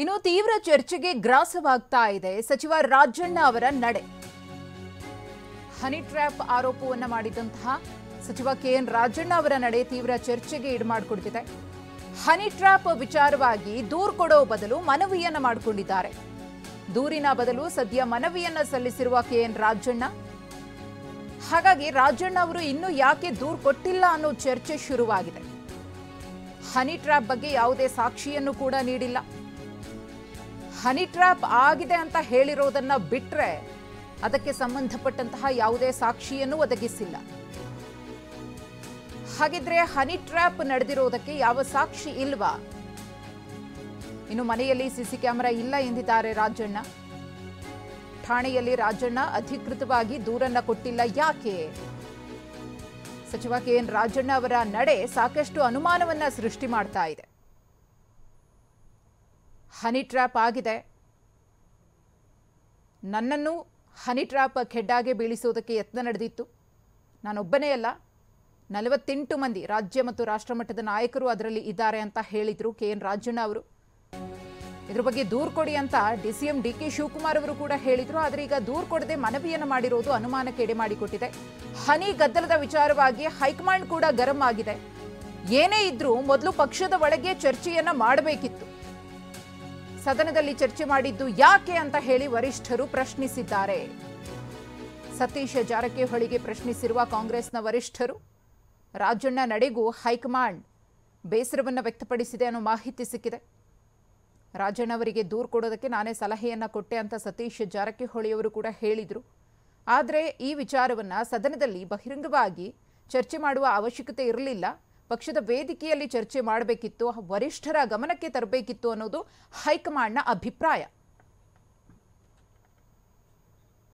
ಇನ್ನು ತೀವ್ರ ಚರ್ಚೆಗೆ ಗ್ರಾಸವಾಗ್ತಾ ಇದೆ ಸಚಿವ ರಾಜಣ್ಣ ಅವರ ನಡೆ. ಹನಿ ಟ್ರ್ಯಾಪ್ ಆರೋಪವನ್ನ ಮಾಡಿದಂತಹ ಸಚಿವ ಕೆಎನ್ ರಾಜಣ್ಣ ಅವರ ನಡೆ ತೀವ್ರ ಚರ್ಚೆಗೆ ಈಡುಮಾಡಿಕೊಡ್ತಿದೆ. ಹನಿ ಟ್ರ್ಯಾಪ್ ವಿಚಾರವಾಗಿ ದೂರು ಕೊಡೋ ಬದಲು ಮನವಿಯನ್ನ ಮಾಡಿಕೊಂಡಿದ್ದಾರೆ. ದೂರಿನ ಬದಲು ಸದ್ಯ ಮನವಿಯನ್ನ ಸಲ್ಲಿಸಿರುವ ಕೆಎನ್ ರಾಜಣ್ಣ. ಹಾಗಾಗಿ ರಾಜಣ್ಣ ಅವರು ಇನ್ನೂ ಯಾಕೆ ದೂರು ಕೊಟ್ಟಿಲ್ಲ ಅನ್ನೋ ಚರ್ಚೆ ಶುರುವಾಗಿದೆ. ಹನಿ ಟ್ರ್ಯಾಪ್ ಬಗ್ಗೆ ಯಾವುದೇ ಸಾಕ್ಷಿಯನ್ನು ಕೂಡ ನೀಡಿಲ್ಲ. ಹನಿ ಟ್ರ್ಯಾಪ್ ಆಗಿದೆ ಅಂತ ಹೇಳಿರೋದನ್ನ ಬಿಟ್ರೆ ಅದಕ್ಕೆ ಸಂಬಂಧಪಟ್ಟಂತಹ ಯಾವುದೇ ಸಾಕ್ಷಿಯನ್ನು ಒದಗಿಸಿಲ್ಲ. ಹಾಗಿದ್ರೆ ಹನಿ ಟ್ರ್ಯಾಪ್ ನಡೆದಿರೋದಕ್ಕೆ ಯಾವ ಸಾಕ್ಷಿ ಇಲ್ವಾ? ಇನ್ನು ಮನೆಯಲ್ಲಿ ಸಿಸಿ ಕ್ಯಾಮೆರಾ ಇಲ್ಲ ಎಂದಿದ್ದಾರೆ ರಾಜಣ್ಣ. ಠಾಣೆಯಲ್ಲಿ ರಾಜಣ್ಣ ಅಧಿಕೃತವಾಗಿ ದೂರನ್ನ ಕೊಟ್ಟಿಲ್ಲ ಯಾಕೆ? ಸಚಿವ ಕೆಎನ್ ರಾಜಣ್ಣ ಅವರ ನಡೆ ಸಾಕಷ್ಟು ಅನುಮಾನವನ್ನ ಸೃಷ್ಟಿ ಮಾಡ್ತಾ ಇದೆ. ಹನಿ ಟ್ರ್ಯಾಪ್ ಆಗಿದೆ, ನನ್ನನ್ನು ಹನಿ ಟ್ರ್ಯಾಪ್ ಖೆಡ್ಡಾಗೆ ಬೀಳಿಸೋದಕ್ಕೆ ಯತ್ನ ನಡೆದಿತ್ತು. ನಾನೊಬ್ಬನೇ ಅಲ್ಲ, 48 ಮಂದಿ ರಾಜ್ಯ ಮತ್ತು ರಾಷ್ಟ್ರ ಮಟ್ಟದ ನಾಯಕರು ಅದರಲ್ಲಿ ಇದ್ದಾರೆ ಅಂತ ಹೇಳಿದ್ರು ಕೆಎನ್ ರಾಜಣ್ಣ ಅವರು. ಇದ್ರ ಬಗ್ಗೆ ದೂರು ಕೊಡಿ ಅಂತ ಡಿಸಿಎಂ ಡಿಕೆ ಶಿವಕುಮಾರ್ ಅವರು ಕೂಡ ಹೇಳಿದ್ರು. ಆದರೆ ಈಗ ದೂರು ಕೊಡದೆ ಮನವಿಯನ್ನು ಮಾಡಿರೋದು ಅನುಮಾನಕ್ಕೆ ಎಡೆ ಮಾಡಿಕೊಟ್ಟಿದೆ. ಹನಿ ಗದ್ದಲದ ವಿಚಾರವಾಗಿ ಹೈಕಮಾಂಡ್ ಕೂಡ ಗರಂ ಆಗಿದೆ. ಏನೇ ಇದ್ರೂ ಮೊದಲು ಪಕ್ಷದ ಒಳಗೆ ಚರ್ಚೆಯನ್ನ ಮಾಡಬೇಕಿತ್ತು. ಸದನದಲ್ಲಿ ಚರ್ಚೆ ಮಾಡಿದ್ದು ಯಾಕೆ ಅಂತ ಹೇಳಿ ವರಿಷ್ಠರು ಪ್ರಶ್ನಿಸಿದ್ದಾರೆ. ಸತೀಶ್ ಜಾರಕಿಹೊಳಿಗೆ ಪ್ರಶ್ನಿಸಿರುವ ಕಾಂಗ್ರೆಸ್ನ ವರಿಷ್ಠರು ರಾಜಣ್ಣ ನಡೆಗೂ ಹೈಕಮಾಂಡ್ ಬೇಸರವನ್ನು ವ್ಯಕ್ತಪಡಿಸಿದೆ ಅನ್ನೋ ಮಾಹಿತಿ ಸಿಕ್ಕಿದೆ. ರಾಜಣ್ಣ ಅವರಿಗೆ ದೂರು ಕೊಡೋದಕ್ಕೆ ನಾನೇ ಸಲಹೆಯನ್ನ ಕೊಟ್ಟೆ ಅಂತ ಸತೀಶ್ ಜಾರಕಿಹೊಳಿ ಅವರು ಕೂಡ ಹೇಳಿದರು. ಆದರೆ ಈ ವಿಚಾರವನ್ನು ಸದನದಲ್ಲಿ ಬಹಿರಂಗವಾಗಿ ಚರ್ಚೆ ಮಾಡುವ ಅವಶ್ಯಕತೆ ಇರಲಿಲ್ಲ. ಪಕ್ಷದ ವೇದಿಕೆಯಲ್ಲಿ ಚರ್ಚೆ ಮಾಡಬೇಕಿತ್ತು, ವರಿಷ್ಠರ ಗಮನಕ್ಕೆ ತರಬೇಕಿತ್ತು ಅನ್ನೋದು ಹೈಕಮಾಂಡ್ನ ಅಭಿಪ್ರಾಯ.